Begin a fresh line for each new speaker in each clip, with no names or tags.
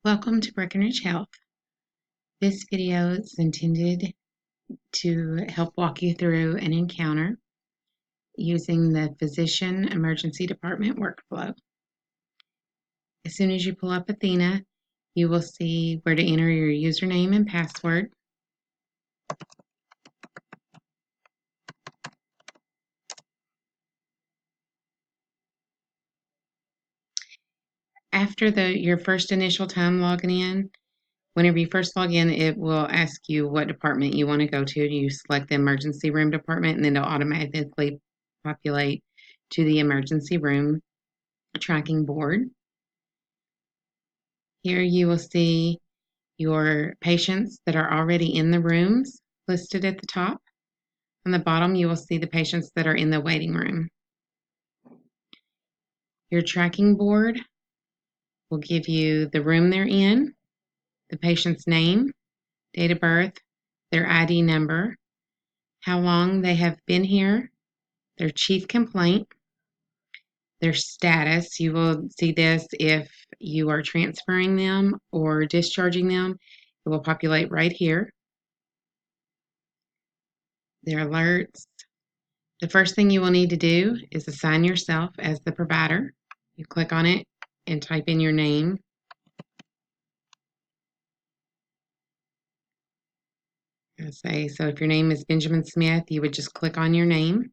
Welcome to Breckinridge Health. This video is intended to help walk you through an encounter using the Physician Emergency Department workflow. As soon as you pull up Athena, you will see where to enter your username and password. After your first initial time logging in, whenever you first log in, it will ask you what department you want to go to. You select the emergency room department, and then it'll automatically populate to the emergency room tracking board. Here you will see your patients that are already in the rooms listed at the top. On the bottom, you will see the patients that are in the waiting room. Your tracking board will give you the room they're in, the patient's name, date of birth, their ID number, how long they have been here, their chief complaint, their status. You will see this if you are transferring them or discharging them. It will populate right here. Their alerts. The first thing you will need to do is assign yourself as the provider. You click on it and type in your name. So if your name is Benjamin Smith, you would just click on your name.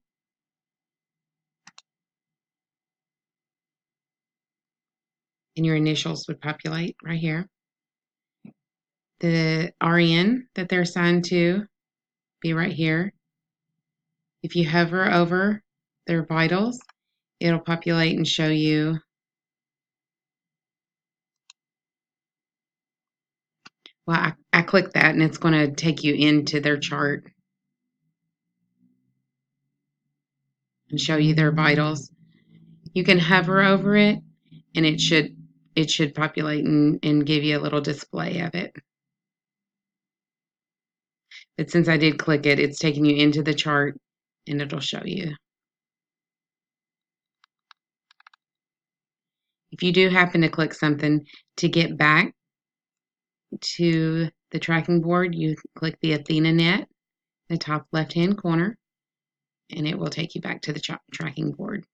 And your initials would populate right here. The RN that they're assigned to be right here. If you hover over their vitals, it'll populate and show you I clicked that and it's going to take you into their chart and show you their vitals. You can hover over it and it should populate and give you a little display of it. But since I did click it, it's taking you into the chart and it'll show you. If you do happen to click something, to get back to the tracking board, you click the Athena net in the top left-hand corner, and it will take you back to the tracking board.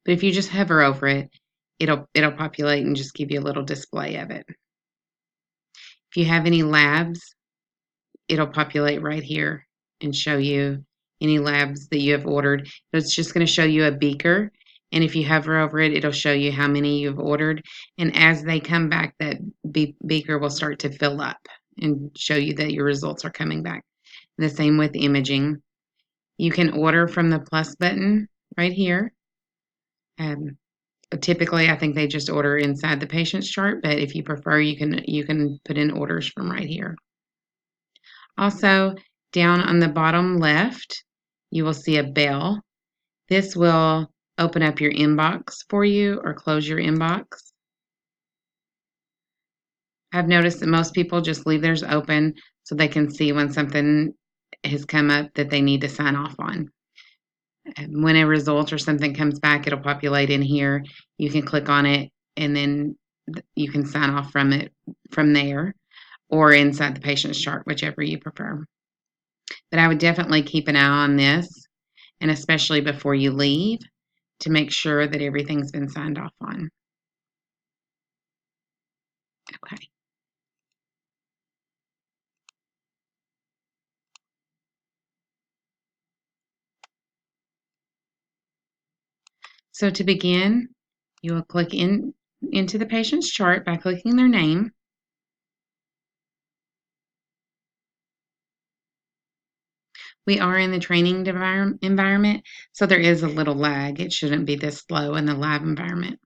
But if you just hover over it, it'll populate and just give you a little display of it. If you have any labs, it'll populate right here and show you any labs that you have ordered. It's just going to show you a beaker, and if you hover over it, it'll show you how many you've ordered. And as they come back, that beaker will start to fill up and show you that your results are coming back. The same with imaging. You can order from the plus button right here. Typically, I think they just order inside the patient's chart, but if you prefer, you can put in orders from right here. Also, down on the bottom left, you will see a bell. This will open up your inbox for you or close your inbox. I've noticed that most people just leave theirs open so they can see when something has come up that they need to sign off on. When a result or something comes back, it'll populate in here. You can click on it and then you can sign off from it from there or inside the patient's chart, whichever you prefer. But I would definitely keep an eye on this, and especially before you leave, to make sure that everything's been signed off on. Okay. So to begin, you will click into the patient's chart by clicking their name. We are in the training environment, so there is a little lag. It shouldn't be this slow in the live environment.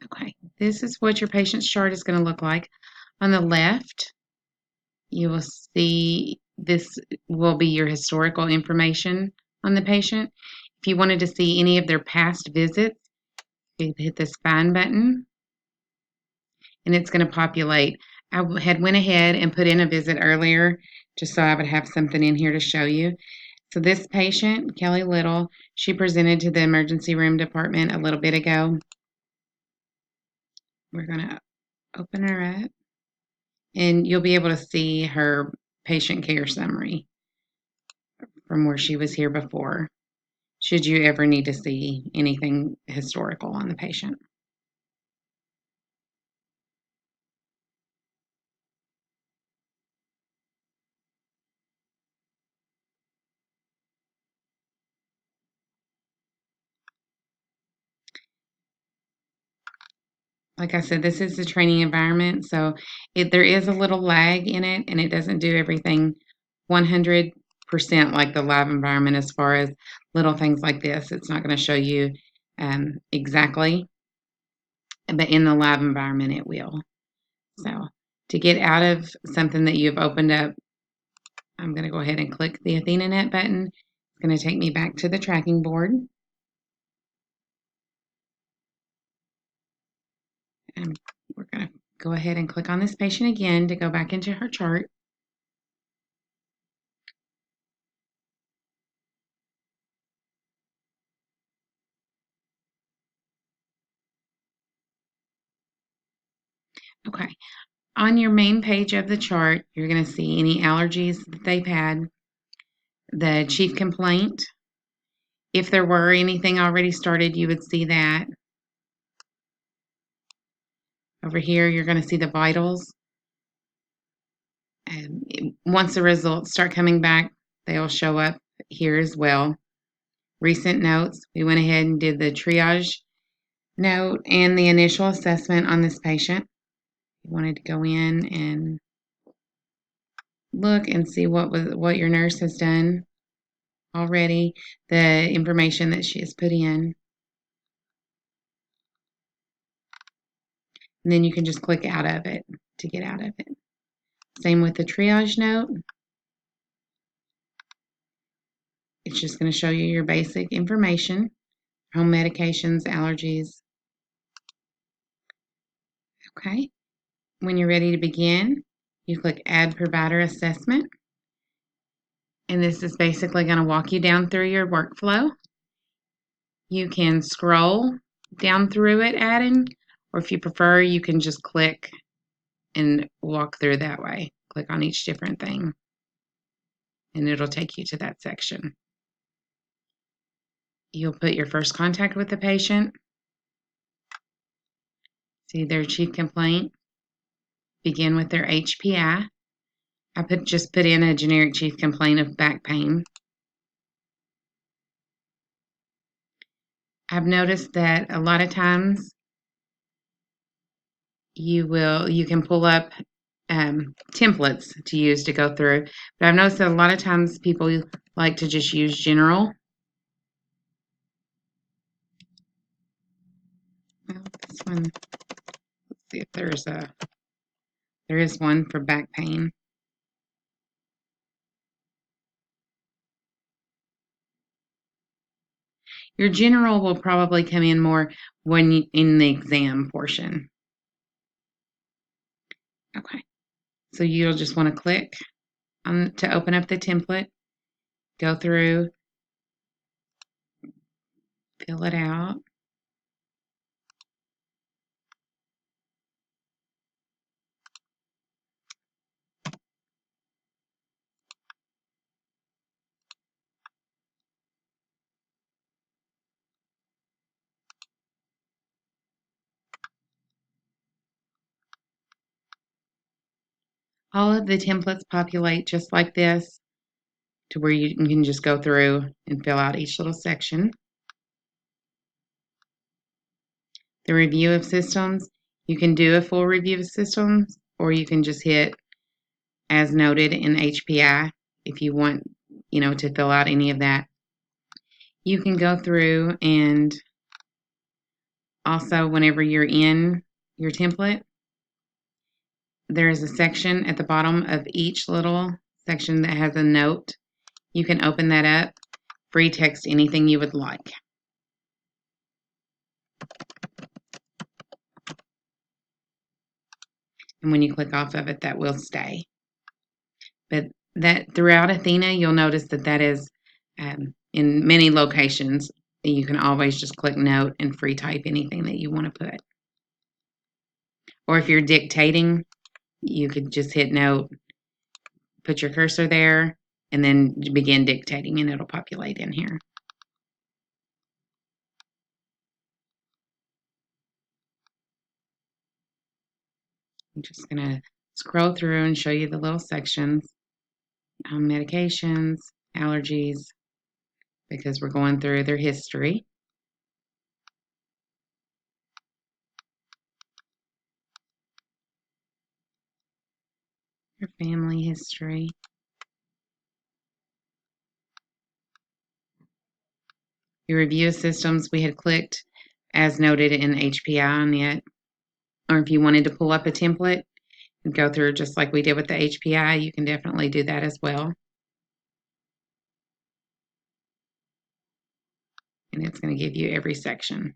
Okay, this is what your patient's chart is going to look like. On the left, you will see this will be your historical information on the patient. If you wanted to see any of their past visits, you hit this find button, and it's going to populate. I had went ahead and put in a visit earlier just so I would have something in here to show you. So this patient, Kelly Little, she presented to the emergency room department a little bit ago. We're going to open her up, and you'll be able to see her patient care summary from where she was here before, should you ever need to see anything historical on the patient. Like I said, this is the training environment, so there is a little lag in it, and it doesn't do everything 100% like the lab environment as far as little things like this. It's not going to show you exactly, but in the lab environment, it will. So to get out of something that you've opened up, I'm going to go ahead and click the AthenaNet button. It's going to take me back to the tracking board. And we're going to go ahead and click on this patient again to go back into her chart. Okay. On your main page of the chart, you're going to see any allergies that they've had, the chief complaint. If there were anything already started, you would see that. Over here, you're going to see the vitals. And once the results start coming back, they'll show up here as well. Recent notes, we went ahead and did the triage note and the initial assessment on this patient. You wanted to go in and look and see what your nurse has done already, the information that she has put in. And then you can just click out of it to get out of it. Same with the triage note. It's just going to show you your basic information, home medications, allergies. Okay. When you're ready to begin, you click Add Provider Assessment. And this is basically going to walk you down through your workflow. You can scroll down through it adding, or if you prefer, you can just click and walk through that way. Click on each different thing, and it'll take you to that section. You'll put your first contact with the patient, see their chief complaint, begin with their HPI. I just put in a generic chief complaint of back pain. I've noticed that a lot of times you can pull up templates to use to go through, but I've noticed that a lot of times people like to just use general. Well, this one, let's see if there is one for back pain. Your general will probably come in more in the exam portion. Okay, so you'll just want to click on to open up the template, go through, fill it out. All of the templates populate just like this, to where you can just go through and fill out each little section. The review of systems, you can do a full review of systems, or you can just hit as noted in HPI if you want, to fill out any of that. You can go through, and also whenever you're in your template, there is a section at the bottom of each little section that has a note. You can open that up, free text anything you would like. And when you click off of it, that will stay. But that throughout Athena, you'll notice that that is in many locations. You can always just click note and free type anything that you want to put. Or if you're dictating, you could just hit note, put your cursor there, and then begin dictating, and it'll populate in here. I'm just going to scroll through and show you the little sections. Medications, allergies, because we're going through their history. Your family history. Your review of systems, we had clicked as noted in HPI on it. Or if you wanted to pull up a template and go through just like we did with the HPI, you can definitely do that as well. And it's going to give you every section.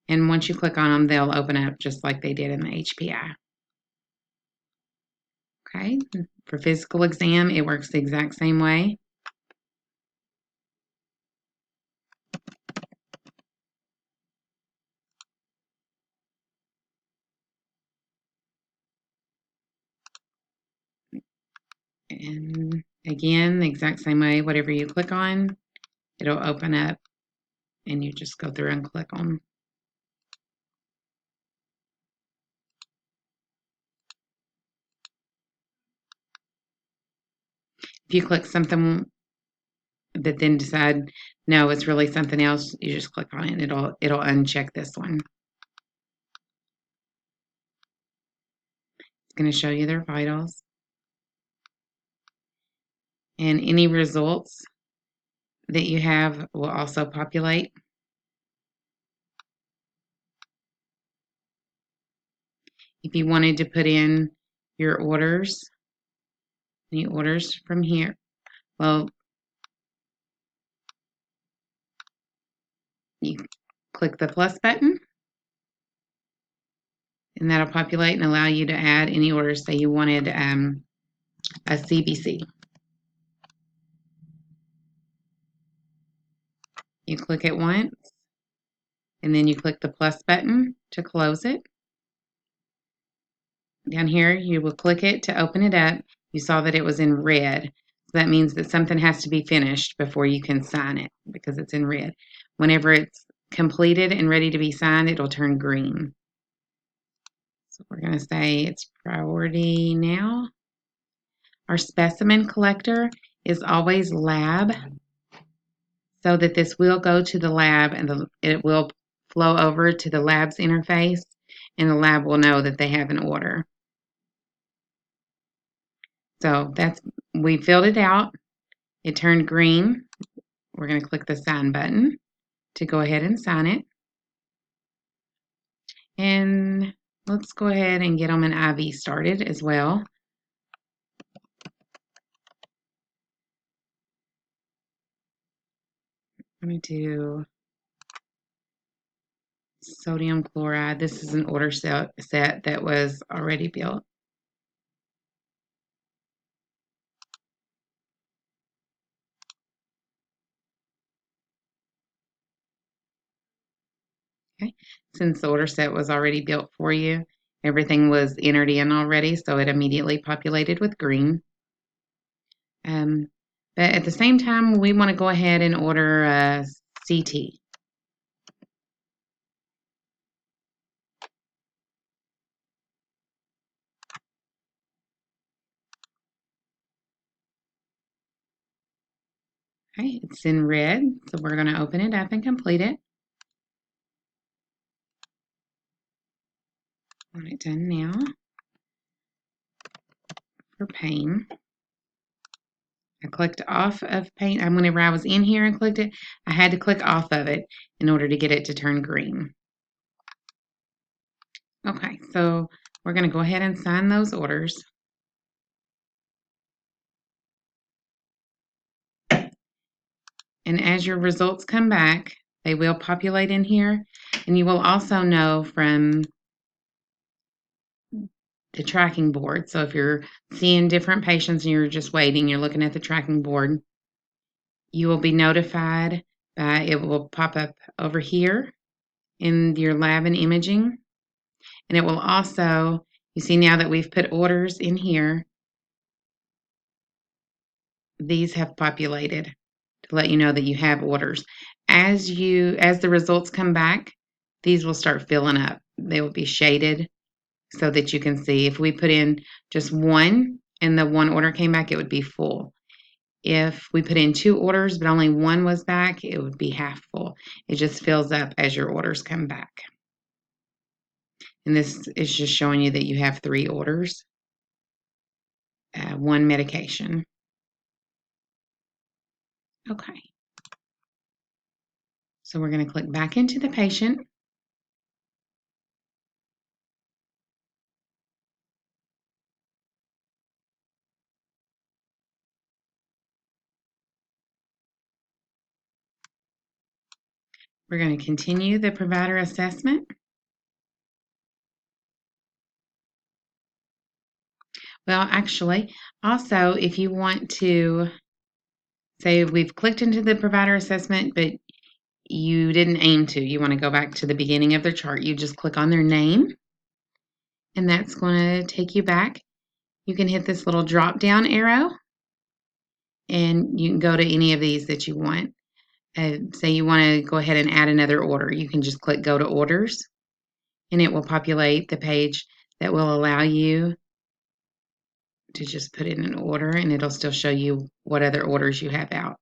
And once you click on them, they'll open up just like they did in the HPI. Okay, for physical exam, it works the exact same way. And again, the exact same way, whatever you click on, it'll open up and you just go through and click on. If you click something but then decide, no, it's really something else, you just click on it and it'll uncheck this one. It's going to show you their vitals. And any results that you have will also populate. If you wanted to put in your orders, any orders from here, well, you click the plus button, and that'll populate and allow you to add any orders. Say you wanted a CBC. You click it once, and then you click the plus button to close it. Down here, you will click it to open it up. You saw that it was in red. So that means that something has to be finished before you can sign it because it's in red. Whenever it's completed and ready to be signed, it'll turn green. So we're going to say it's priority now. Our specimen collector is always lab, so that this will go to the lab and it will flow over to the lab's interface, and the lab will know that they have an order. So we filled it out. It turned green. We're going to click the sign button to go ahead and sign it. And let's go ahead and get them an IV started as well. I'm going to do sodium chloride. This is an order set that was already built. Okay, since the order set was already built for you, everything was entered in already, so it immediately populated with green. But at the same time, we want to go ahead and order a CT. Okay, it's in red, so we're going to open it up and complete it. Want it done now. For pain, I clicked off of pain. Whenever I was in here and clicked it, I had to click off of it in order to get it to turn green. Okay, so we're going to go ahead and sign those orders. And as your results come back, they will populate in here. And you will also know from the tracking board. So if you're seeing different patients and you're just waiting, you're looking at the tracking board, you will be notified by, it will pop up over here in your lab and imaging. And it will also, you see now that we've put orders in here, these have populated to let you know that you have orders. As the results come back, these will start filling up. They will be shaded so that you can see. If we put in just one and the one order came back, it would be full. If we put in 2 orders but only one was back, it would be half full. It just fills up as your orders come back. And this is just showing you that you have 3 orders, 1 medication. Okay. So we're going to click back into the patient. We're going to continue the provider assessment. Well, actually, also, if you want to say we've clicked into the provider assessment, but you didn't aim to, you want to go back to the beginning of their chart, you just click on their name, and that's going to take you back. You can hit this little drop down arrow, and you can go to any of these that you want. Say you want to go ahead and add another order, you can just click go to orders, and it will populate the page that will allow you to just put in an order, and it'll still show you what other orders you have out.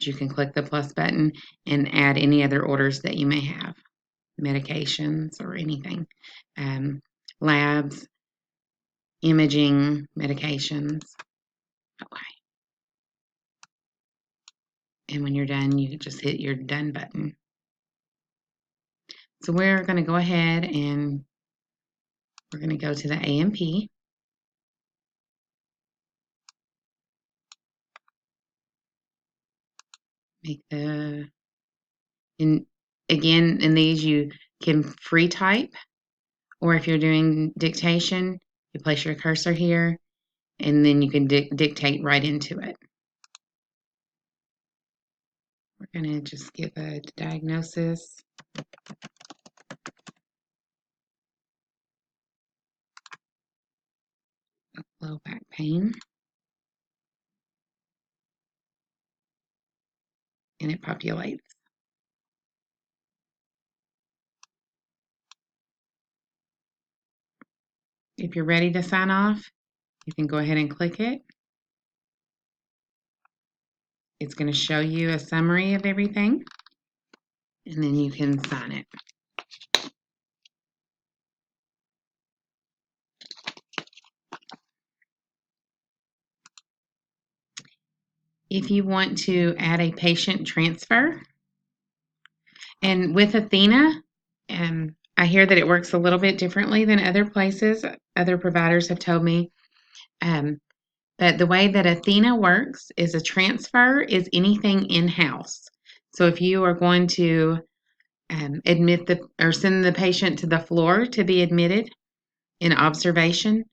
You can click the plus button and add any other orders that you may have, medications or anything, labs, imaging, medications. Okay. And when you're done, you just hit your done button. So we're going to go ahead and we're going to go to the AMP. Make the, and again, in these you can free type, or if you're doing dictation, you place your cursor here, and then you can dictate right into it. We're going to just give a diagnosis. Low back pain. And it populates. If you're ready to sign off, you can go ahead and click it. It's going to show you a summary of everything, and then you can sign it. If you want to add a patient transfer, and with Athena, I hear that it works a little bit differently than other places. Other providers have told me. But the way that Athena works is a transfer is anything in-house. So if you are going to admit or send the patient to the floor to be admitted in observation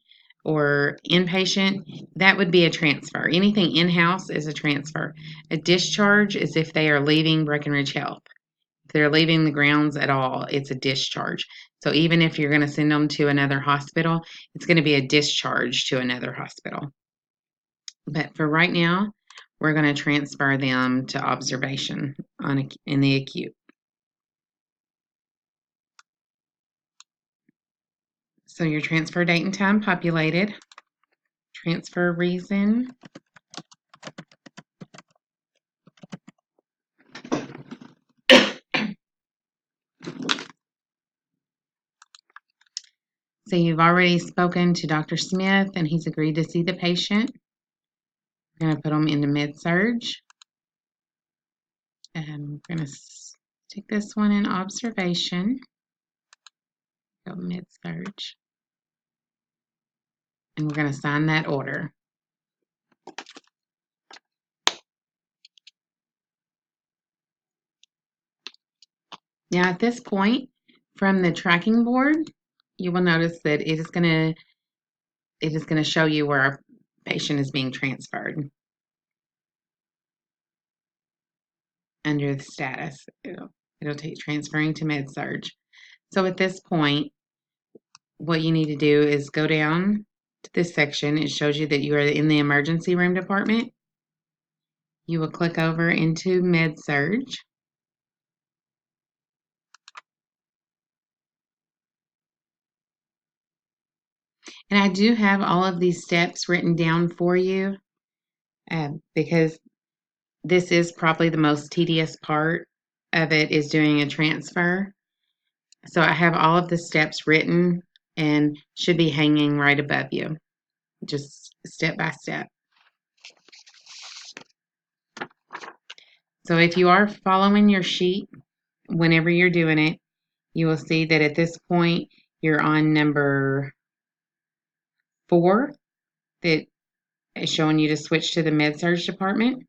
or inpatient, that would be a transfer. Anything in-house is a transfer. A discharge is if they are leaving Breckinridge Health. If they're leaving the grounds at all, it's a discharge. So even if you're going to send them to another hospital, it's going to be a discharge to another hospital. But for right now, we're going to transfer them to observation in the acute. So your transfer date and time populated. Transfer reason. So you've already spoken to Dr. Smith and he's agreed to see the patient. We're going to put them into MedSurg. And we're going to stick this one in observation. Go MedSurg. And we're going to sign that order. Now at this point, from the tracking board, you will notice that it is going to it is going to show you where our patient is being transferred under the status. It'll take transferring to MedSurg. So at this point, what you need to do is go down to this section. It shows you that you are in the emergency room department. You will click over into MedSurg. And I do have all of these steps written down for you because this is probably the most tedious part of it, is doing a transfer. So I have all of the steps written and should be hanging right above you, just step by step. So if you are following your sheet, whenever you're doing it, you will see that at this point you're on number 4 that is showing you to switch to the MedSurg department.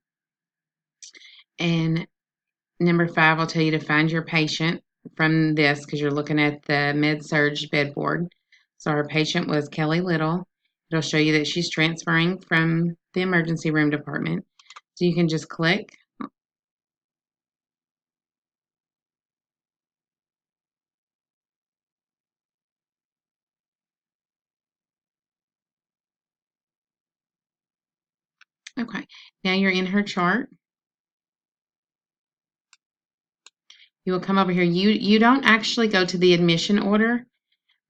And number 5 will tell you to find your patient from this, because you're looking at the MedSurg bed board. So our patient was Kelly Little. It'll show you that she's transferring from the emergency room department. So you can just click. Okay, now you're in her chart. You will come over here. You don't actually go to the admission order.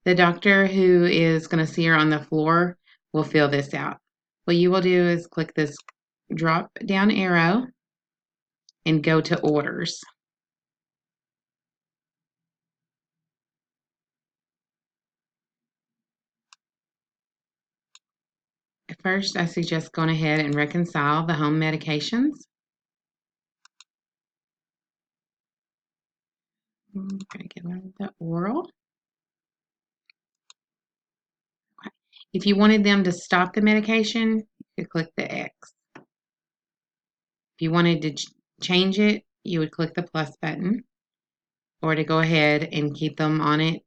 The doctor who is going to see her on the floor will fill this out. What you will do is click this drop down arrow and go to orders. First, I suggest going ahead and reconcile the home medications. I'm going to get rid of the oral. Okay. If you wanted them to stop the medication, you could click the X. If you wanted to change it, you would click the plus button. Or to go ahead and keep them on it,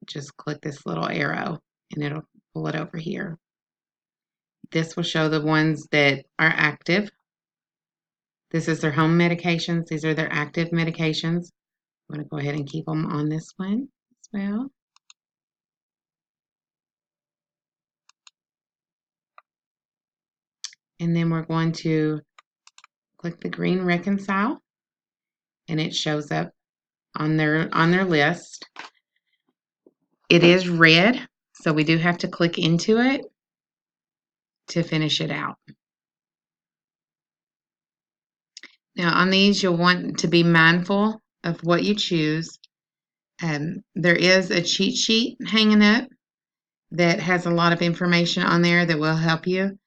just click this little arrow and it'll pull it over here. This will show the ones that are active. This is their home medications. These are their active medications. I'm going to go ahead and keep them on this one as well. And then we're going to click the green reconcile, and it shows up on their list. It is red, so we do have to click into it to finish it out. Now on these, you'll want to be mindful of what you choose. There is a cheat sheet hanging up that has a lot of information on there that will help you.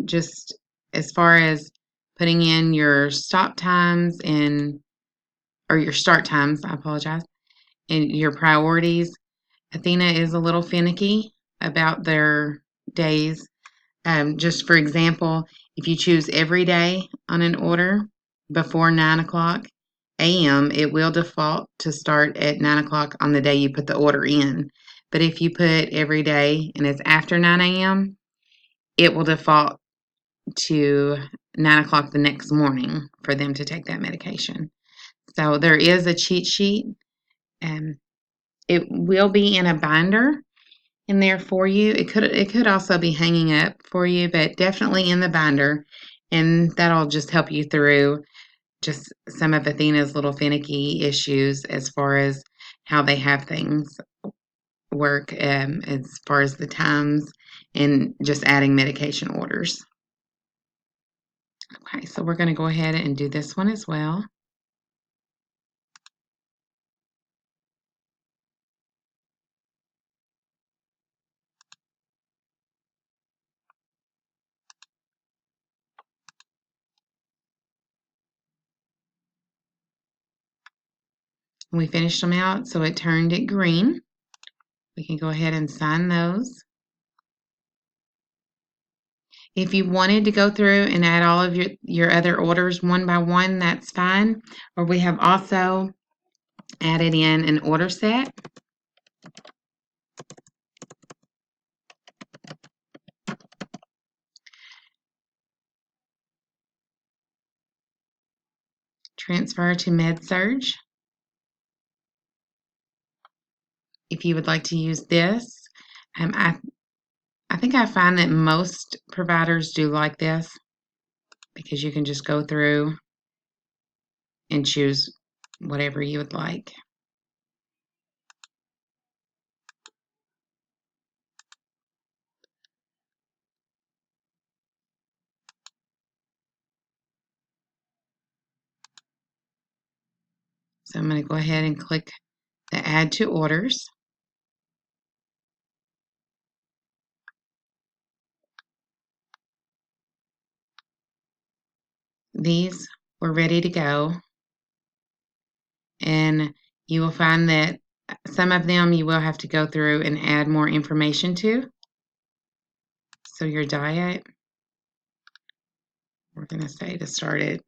Just as far as putting in your stop times or your start times, I apologize, and your priorities. Athena is a little finicky about their days. Just for example, if you choose every day on an order before 9 o'clock a.m., it will default to start at 9 o'clock on the day you put the order in. But if you put every day and it's after 9 a.m., it will default to 9 o'clock the next morning for them to take that medication. So there is a cheat sheet, and it will be in a binder in there for you. It could also be hanging up for you, but definitely in the binder, and that'll just help you through just some of Athena's little finicky issues as far as how they have things work, as far as the times and just adding medication orders. Okay, so we're going to go ahead and do this one as well. We finished them out, so it turned it green. We can go ahead and sign those. If you wanted to go through and add all of your other orders one by one, that's fine. Or we have also added in an order set. Transfer to MedSurg. If you would like to use this, I think I find that most providers do like this because you can just go through and choose whatever you would like. So I'm going to go ahead and click the Add to Orders. These were ready to go, and you will find that some of them you will have to go through and add more information to. So your diet, we're going to say to start it.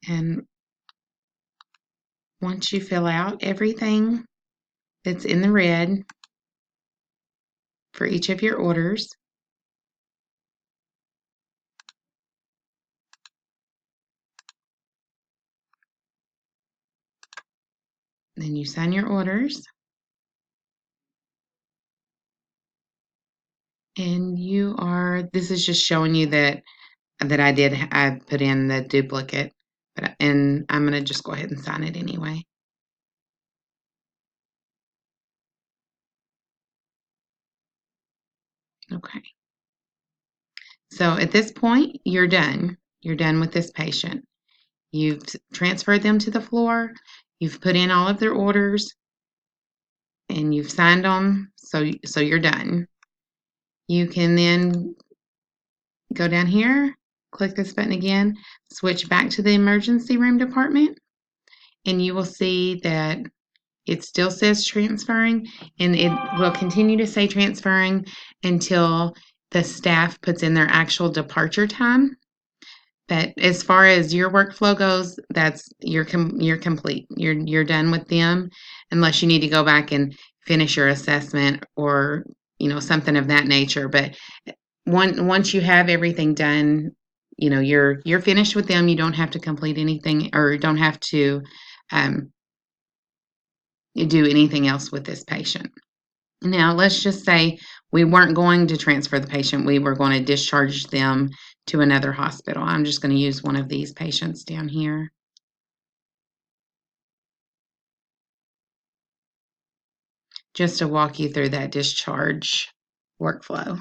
And once you fill out everything that's in the red for each of your orders, then you sign your orders, and this is just showing you that I put in the duplicate, and I'm going to just go ahead and sign it anyway. Okay. So at this point, you're done. You're done with this patient. You've transferred them to the floor. You've put in all of their orders, and you've signed them. So you're done. You can then go down here, click this button again, switch back to the emergency room department, and you will see that it still says transferring, and it will continue to say transferring until the staff puts in their actual departure time. But as far as your workflow goes, you're complete. You're done with them, unless you need to go back and finish your assessment or something of that nature. But once you have everything done, you're finished with them. You don't have to complete anything, or don't have to um, do anything else with this patient. Now, let's just say we weren't going to transfer the patient. We were going to discharge them to another hospital. I'm just going to use one of these patients down here. Just to walk you through that discharge workflow.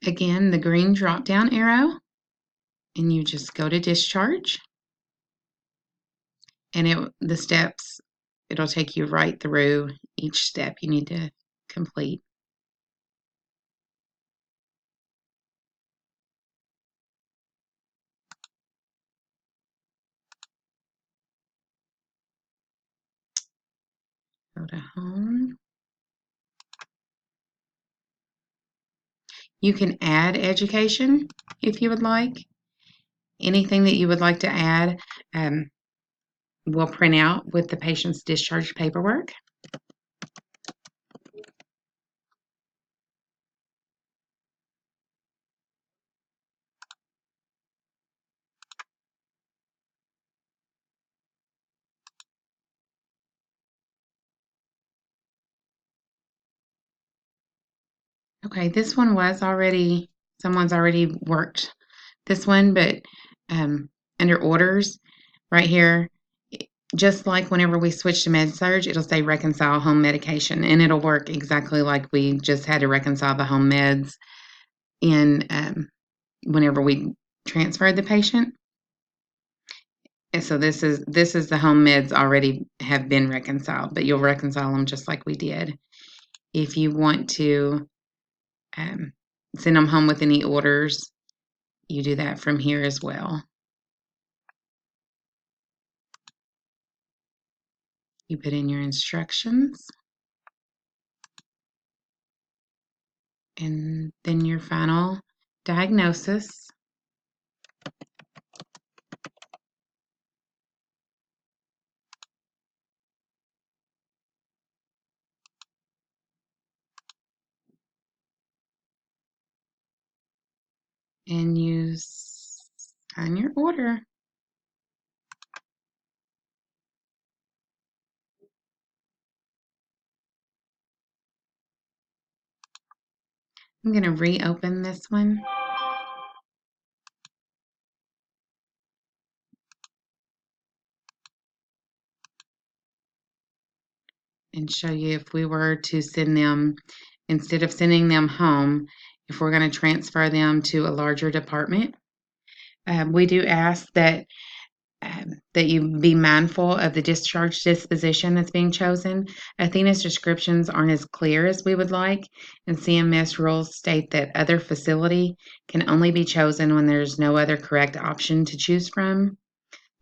Again, the green drop-down arrow, and you just go to discharge, and the steps, it'll take you right through each step you need to complete. Go to home. You can add education if you would like. Anything that you would like to add will print out with the patient's discharge paperwork. Okay, this one someone's already worked this one, but under orders, right here, just like whenever we switch to MedSurg, it'll say reconcile home medication, and it'll work exactly like we just had to reconcile the home meds in whenever we transferred the patient. And so this is the home meds already have been reconciled, but you'll reconcile them just like we did. If you want to send them home with any orders, you do that from here as well. You put in your instructions and then your final diagnosis. And you sign your order. I'm going to reopen this one and show you if we were to send them, instead of sending them home, if we're going to transfer them to a larger department. We do ask that you be mindful of the discharge disposition that's being chosen. Athena's descriptions aren't as clear as we would like, and CMS rules state that other facility can only be chosen when there's no other correct option to choose from.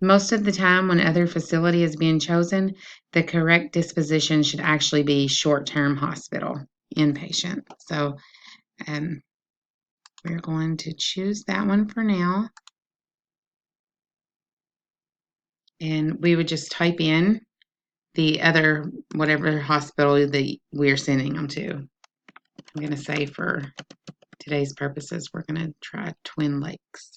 Most of the time, when other facility is being chosen, the correct disposition should actually be short-term hospital, inpatient. So we're going to choose that one for now. And we would just type in the other, whatever hospital that we're sending them to. I'm going to say for today's purposes, we're going to try Twin Lakes.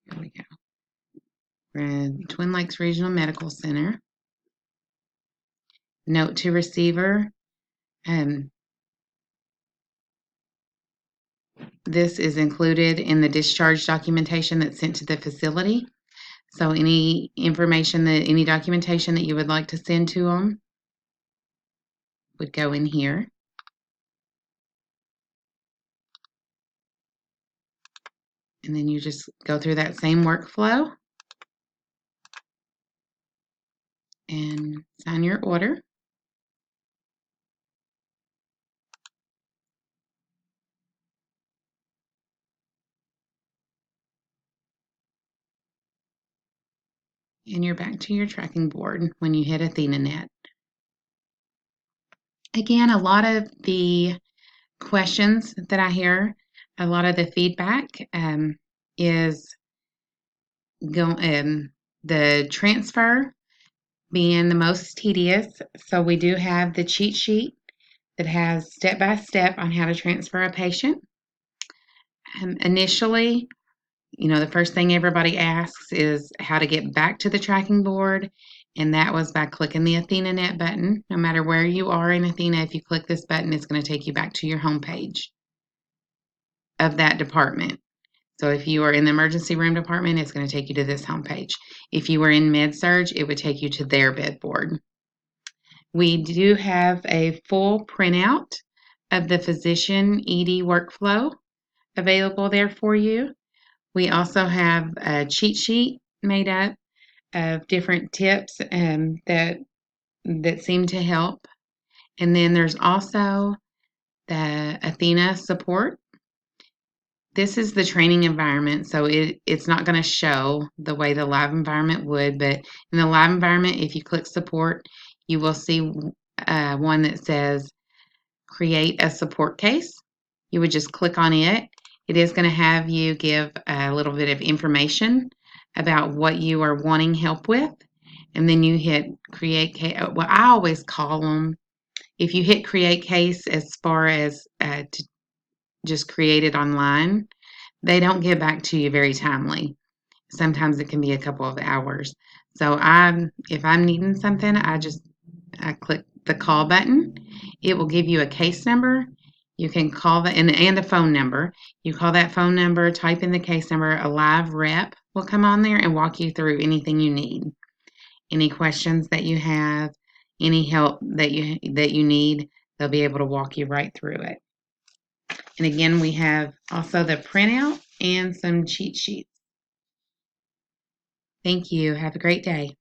There we go. We're in Twin Lakes Regional Medical Center. Note to receiver. This is included in the discharge documentation that's sent to the facility. So any information any documentation that you would like to send to them would go in here. And then you just go through that same workflow and sign your order. And you're back to your tracking board when you hit AthenaNet. Again, a lot of the questions that I hear, a lot of the feedback is the transfer being the most tedious. So we do have the cheat sheet that has step-by-step on how to transfer a patient. Initially, the first thing everybody asks is how to get back to the tracking board, and that was by clicking the AthenaNet button. No matter where you are in Athena, if you click this button, it's going to take you back to your home page of that department. So if you are in the emergency room department, it's going to take you to this home page. If you were in MedSurg, it would take you to their bed board. We do have a full printout of the physician ED workflow available there for you. We also have a cheat sheet made up of different tips that seem to help. And then there's also the Athena support. This is the training environment, so it's not going to show the way the live environment would, but in the live environment, if you click support, you will see one that says create a support case. You would just click on it. It is going to have you give a little bit of information about what you are wanting help with, and then you hit create case. Well, I always call them, if you hit create case as far as to just create it online, they don't get back to you very timely. Sometimes it can be a couple of hours. So if I'm needing something, I click the call button. It will give you a case number. You can call the and a phone number. You call that phone number, type in the case number, a live rep will come on there and walk you through anything you need. Any questions that you have, any help that you need, they'll be able to walk you right through it. And again, we have also the printout and some cheat sheets. Thank you. Have a great day.